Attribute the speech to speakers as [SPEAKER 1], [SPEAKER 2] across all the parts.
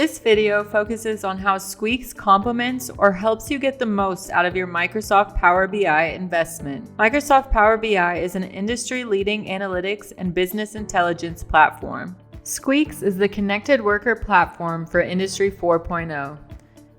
[SPEAKER 1] This video focuses on how Squeaks complements or helps you get the most out of your Microsoft Power BI investment. Microsoft Power BI is an industry-leading analytics and business intelligence platform. Squeaks is the connected worker platform for Industry 4.0.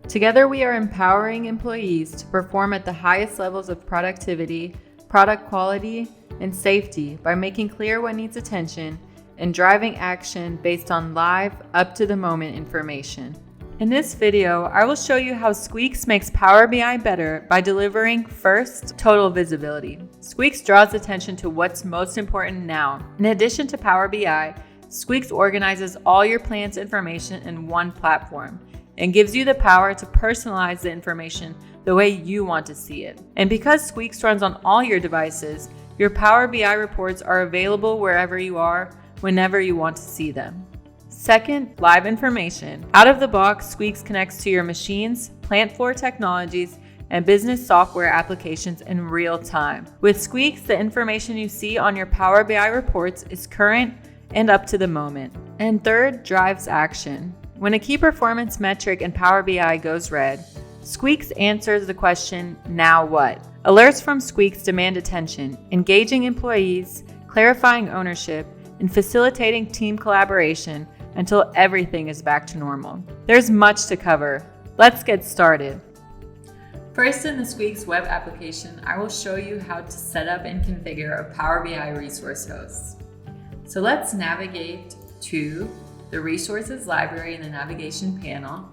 [SPEAKER 1] Together, we are empowering employees to perform at the highest levels of productivity, product quality, and safety by making clear what needs attention and driving action based on live, up-to-the-moment information. In this video, I will show you how Squeaks makes Power BI better by delivering first, total visibility. Squeaks draws attention to what's most important now. In addition to Power BI, Squeaks organizes all your plant's information in one platform and gives you the power to personalize the information the way you want to see it. And because Squeaks runs on all your devices, your Power BI reports are available wherever you are, whenever you want to see them. Second, live information. Out of the box, Squeaks connects to your machines, plant floor technologies, and business software applications in real time. With Squeaks, the information you see on your Power BI reports is current and up to the moment. And third, drives action. When a key performance metric in Power BI goes red, Squeaks answers the question, now what? Alerts from Squeaks demand attention, engaging employees, clarifying ownership, and facilitating team collaboration until everything is back to normal. There's much to cover. Let's get started. First, in the Squeaks web application, I will show you how to set up and configure a Power BI resource host. So let's navigate to the resources library in the navigation panel.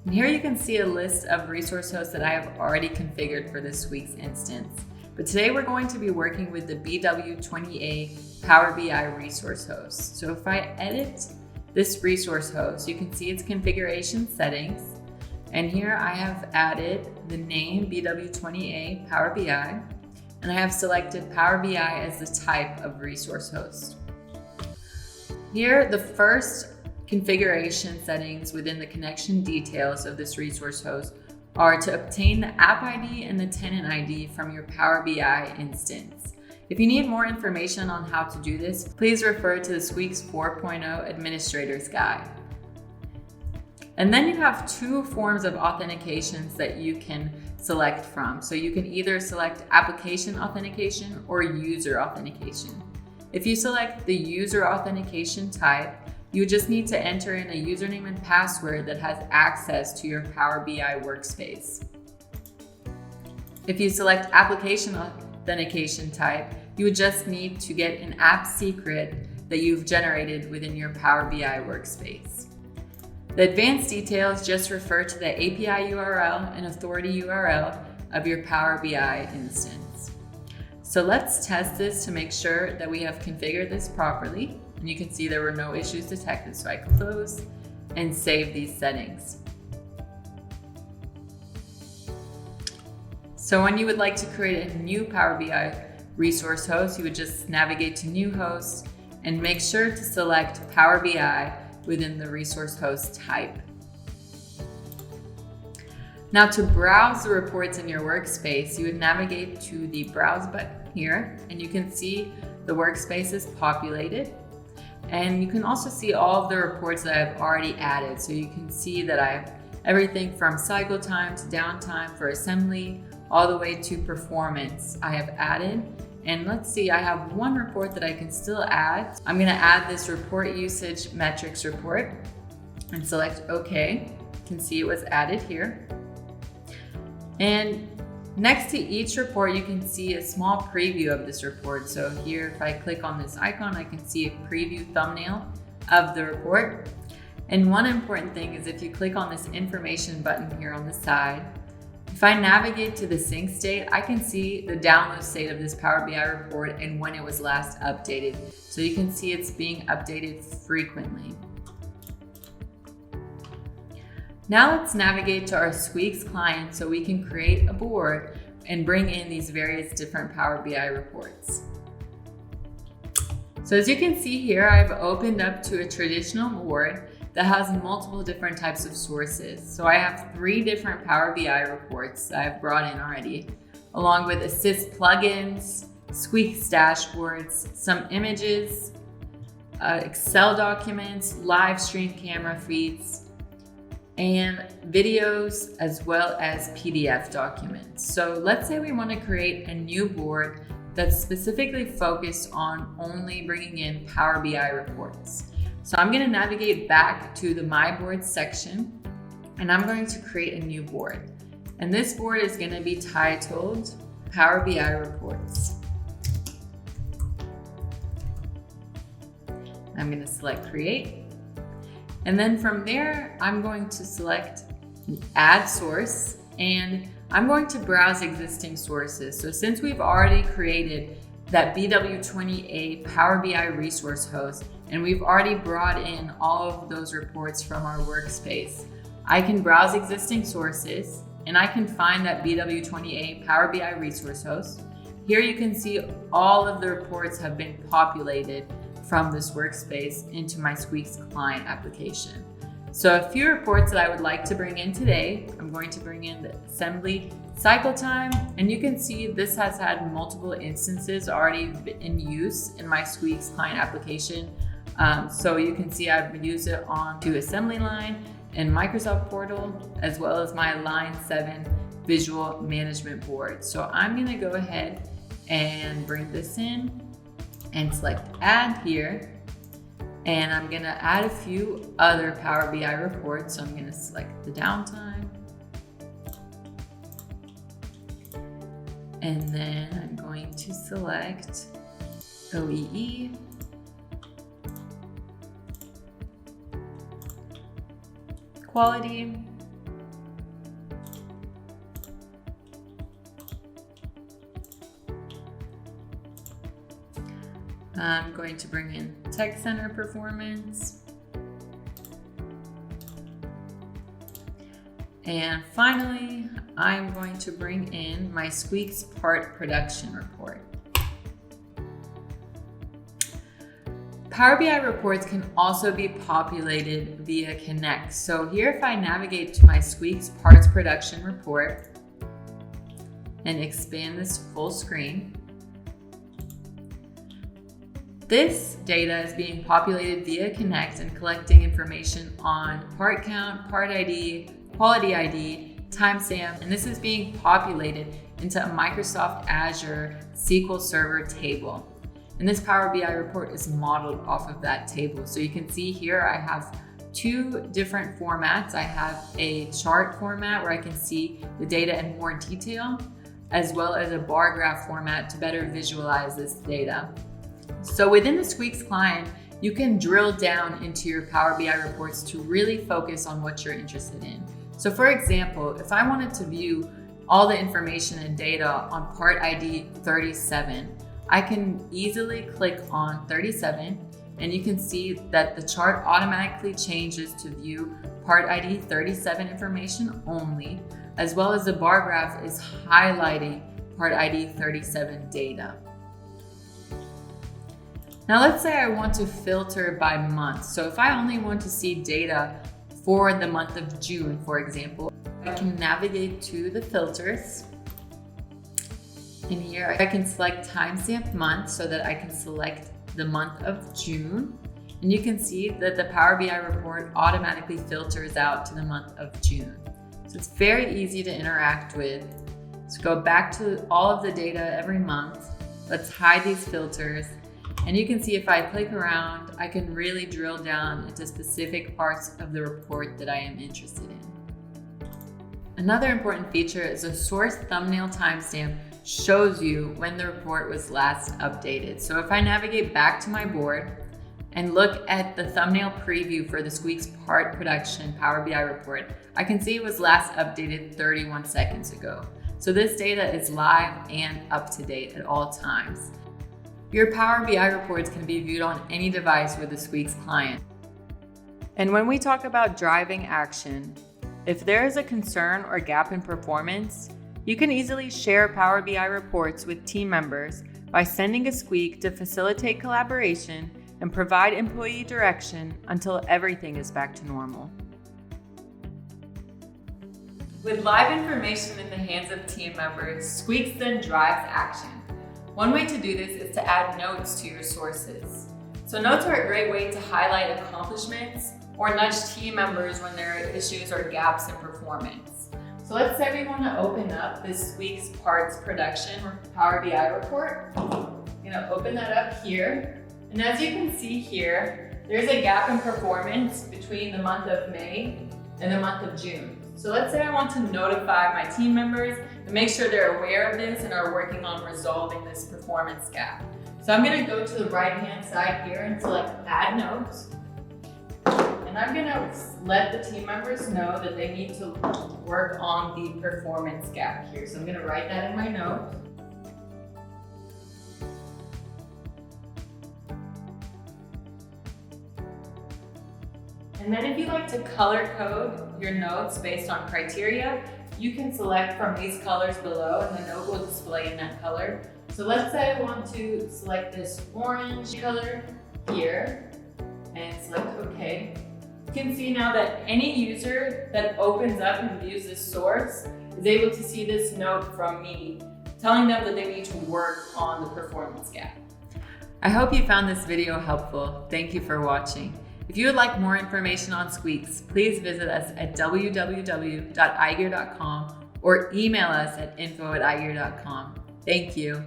[SPEAKER 1] And here you can see a list of resource hosts that I have already configured for this Squeaks instance. But today we're going to be working with the BW20A Power BI resource host. So if I edit this resource host, you can see its configuration settings. And here I have added the name BW20A Power BI, and I have selected Power BI as the type of resource host. Here, the first configuration settings within the connection details of this resource host are to obtain the app ID and the tenant ID from your Power BI instance. If you need more information on how to do this, please refer to the Squeaks 4.0 Administrator's Guide. And then you have two forms of authentications that you can select from. So you can either select application authentication or user authentication. If you select the user authentication type, you just need to enter in a username and password that has access to your Power BI workspace. If you select application authentication type, you would just need to get an app secret that you've generated within your Power BI workspace. The advanced details just refer to the API URL and authority URL of your Power BI instance. So let's test this to make sure that we have configured this properly. And you can see there were no issues detected, so I can close and save these settings. So when you would like to create a new Power BI resource host, you would just navigate to New Host and make sure to select Power BI within the resource host type. Now, to browse the reports in your workspace, you would navigate to the Browse button here, and you can see the workspace is populated. And you can also see all of the reports that I've already added. So you can see that I have everything from cycle time to downtime for assembly, all the way to performance I have added. And let's see, I have one report that I can still add. I'm gonna add this report usage metrics report and select OK. You can see it was added here. And next to each report, you can see a small preview of this report. So here, if I click on this icon, I can see a preview thumbnail of the report. And one important thing is if you click on this information button here on the side, if I navigate to the sync state, I can see the download state of this Power BI report and when it was last updated. So you can see it's being updated frequently. Now let's navigate to our Squeaks client so we can create a board and bring in these various different Power BI reports. So as you can see here, I've opened up to a traditional board that has multiple different types of sources. So I have 3 different Power BI reports that I've brought in already, along with assist plugins, Squeaks dashboards, some images, Excel documents, live stream camera feeds, and videos, as well as PDF documents. So let's say we want to create a new board that's specifically focused on only bringing in Power BI reports. So I'm going to navigate back to the My Board section, and I'm going to create a new board. And this board is going to be titled Power BI Reports. I'm going to select Create. And then from there, I'm going to select Add Source, and I'm going to browse existing sources. So since we've already created that BW20A Power BI resource host, and we've already brought in all of those reports from our workspace, I can browse existing sources and I can find that BW20A Power BI resource host. Here you can see all of the reports have been populated from this workspace into my Squeaks client application. So a few reports that I would like to bring in today, I'm going to bring in the assembly cycle time, and you can see this has had multiple instances already in use in my Squeaks client application. So you can see I've used it on to assembly line in Microsoft Portal, as well as my Line 7 visual management board. So I'm gonna go ahead and bring this in and select Add here. And I'm gonna add a few other Power BI reports. So I'm gonna select the downtime. And then I'm going to select OEE. Quality. I'm going to bring in Tech Center performance. And finally, I'm going to bring in my Squeaks part production report. Power BI reports can also be populated via Connect. So here, if I navigate to my Squeaks parts production report and expand this full screen, this data is being populated via Connect and collecting information on part count, part ID, quality ID, timestamp, and this is being populated into a Microsoft Azure SQL Server table. And this Power BI report is modeled off of that table. So you can see here I have two different formats. I have a chart format where I can see the data in more detail, as well as a bar graph format to better visualize this data. So within the Squeaks client, you can drill down into your Power BI reports to really focus on what you're interested in. So for example, if I wanted to view all the information and data on part ID 37, I can easily click on 37, and you can see that the chart automatically changes to view part ID 37 information only, as well as the bar graph is highlighting part ID 37 data. Now let's say I want to filter by month. So if I only want to see data for the month of June, for example, I can navigate to the filters. In here, I can select timestamp month so that I can select the month of June. And you can see that the Power BI report automatically filters out to the month of June. So it's very easy to interact with. So go back to all of the data every month. Let's hide these filters. And you can see if I click around, I can really drill down into specific parts of the report that I am interested in. Another important feature is a source thumbnail timestamp shows you when the report was last updated. So if I navigate back to my board and look at the thumbnail preview for the Squeaks part production Power BI report, I can see it was last updated 31 seconds ago. So this data is live and up to date at all times. Your Power BI reports can be viewed on any device with the Squeaks client. And when we talk about driving action, if there is a concern or gap in performance, you can easily share Power BI reports with team members by sending a squeak to facilitate collaboration and provide employee direction until everything is back to normal. With live information in the hands of team members, Squeaks then drives action. One way to do this is to add notes to your sources. So notes are a great way to highlight accomplishments or nudge team members when there are issues or gaps in performance. So let's say we want to open up this week's parts production or Power BI report. I'm going to open that up here. And as you can see here, there's a gap in performance between the month of May and the month of June. So let's say I want to notify my team members and make sure they're aware of this and are working on resolving this performance gap. So I'm going to go to the right-hand side here and select Add Notes. And I'm going to let the team members know that they need to work on the performance gap here. So I'm going to write that in my notes. And then if you like to color code your notes based on criteria, you can select from these colors below and the note will display in that color. So let's say I want to select this orange color here and select OK. You can see now that any user that opens up and views this source is able to see this note from me, telling them that they need to work on the performance gap. I hope you found this video helpful. Thank you for watching. If you would like more information on Squeaks, please visit us at www.igear.com or email us at info@igear.com. Thank you.